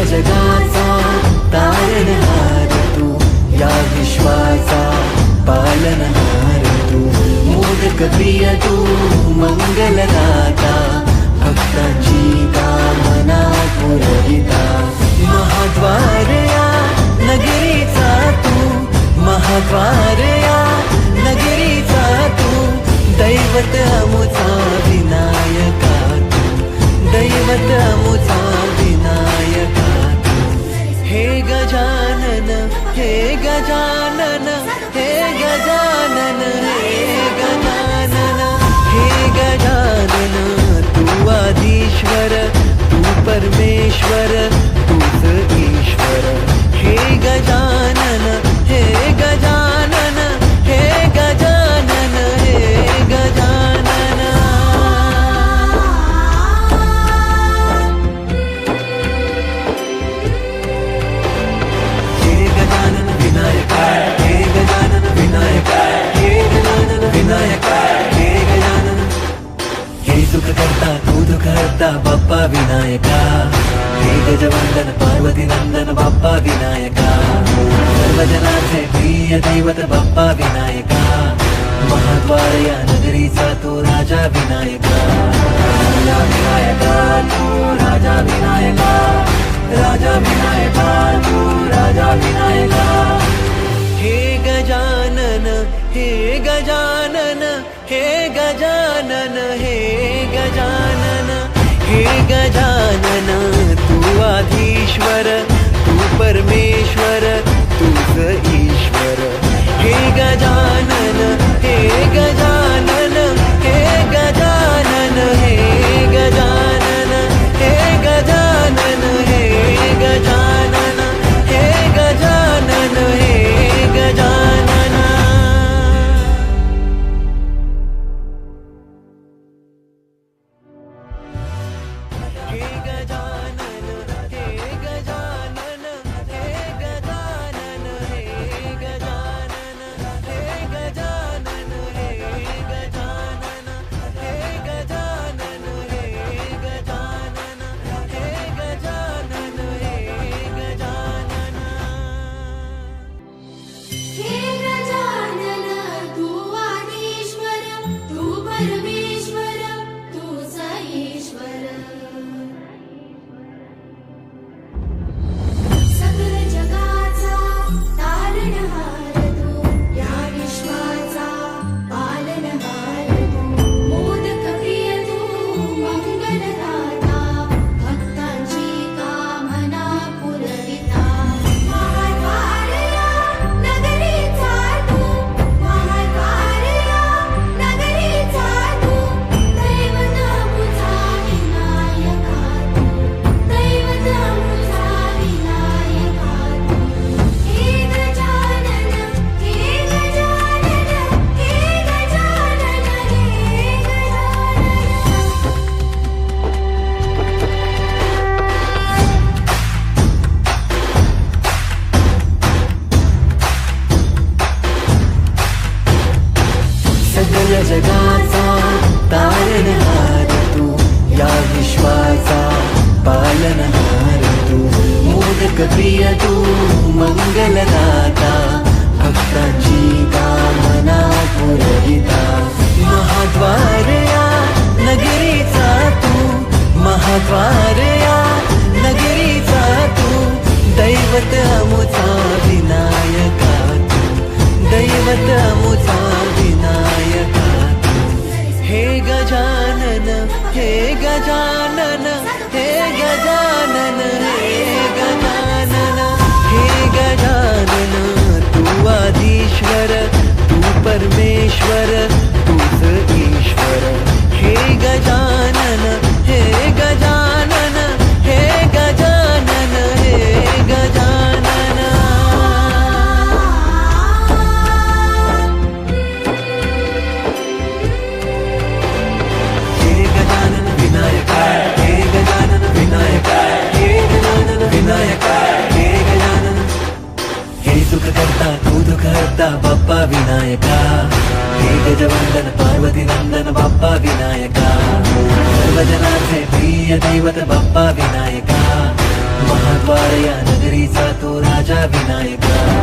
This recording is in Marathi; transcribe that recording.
जगाचा तारणहार तू, या विश्वाचा पालनहार तू, मोदक प्रिय तू, मंगलदाता, भक्तांची कामना पुरविता, महाद्वार या नगरीचा तू, महाद्वार या नगरीचा तू, दैवत अमुचा विनायका तू, दैवत अमुचा विनायका तू, हे गजानन, हे गजानन, हे गजानन, हे गजानन, हे गजानन, तू आदिश्वर, तू परमेश्वर, तूच ईश्वर, हे गजानन, हे गजानन, हे गजानन, हे गजानन. हे गजानन विनायका, हे गजानन विनायका, हे गजानन विनायका, हे गजानन. हे सुख करता तू दुःख हरता बाप्पा विनायका, हे गजवंदन पार्वती नंदन बाप्पा विनायका, सर्वजनाचे प्रिय दैवत बाप्पा विनायका, महाद्वार या नगरीचा तू राजा विनायका, राजा विनायका तू राजा विनायका, राजा विनायका तू राजा विनायका. हे गजानन, हे गजानन, हे गजानन, हे गजानन, हे गजानन, तू आधीश्वर, तू परमेश्वर, तूच ईश्वर, हे गजानन, हे गजानन, हे गजानन, हे गजानन, हे गजानन, हे गजानन, हे गजानन, हे गजानन. हे गजानन, हे गजानन, हे गजानन, हे गजानन, हे गजानन, हे गजानन, हे गजानन, हे गजानन, हे गजानन, हे गजानन. हे गजानन, तू आदिश्वर, तू परमेश्वर, तूच ईश्वर, सकल जगाचा तारणहार तू, या विश्वाचा पालनहार तू, मोदक प्रिय तू, मंगलदाता, भक्तांची कामना पुरविता, महाद्वार या नगरीचा तू, महाद्वार या नगरीचा तू, दैवत अमुचा विनायका तू, दैवत अमुचा विनायका तू, हे गजानन, हे गजानन, हे गजानन, हे सकल जगाचा तारणहार तू, या विश्वाचा पालनहार तू, मोदक प्रिय तू, मंगलदाता, भक्तांची कामना पुरविता, महाद्वार या नगरीचा तू, महाद्वार या नगरीचा तू, दैवत अमुचा विनायका तू, दैवत अमुचा विनायका तू, हे गजानन, हे गजानन, हे गजानन, हे गजानन, हे गजानन, तू आदिश्वर, तू परमेश्वर, तूच ईश्वर, हे गजानन, हे गजानन, हे गजानन, हे गजानन. हे गजानन विनायका, हे गजानन विनायका, हे गजानन विनायका, हे गजानन. हे सुख करता तू दुःख हरता बाप्पा विनायका, हे गजवंदन पार्वती नंदन बाप्पा विनायका, सर्वजनाचे प्रिय दैवत बाप्पा विनायका, महाद्वार या नगरीचा तो राजा विनायका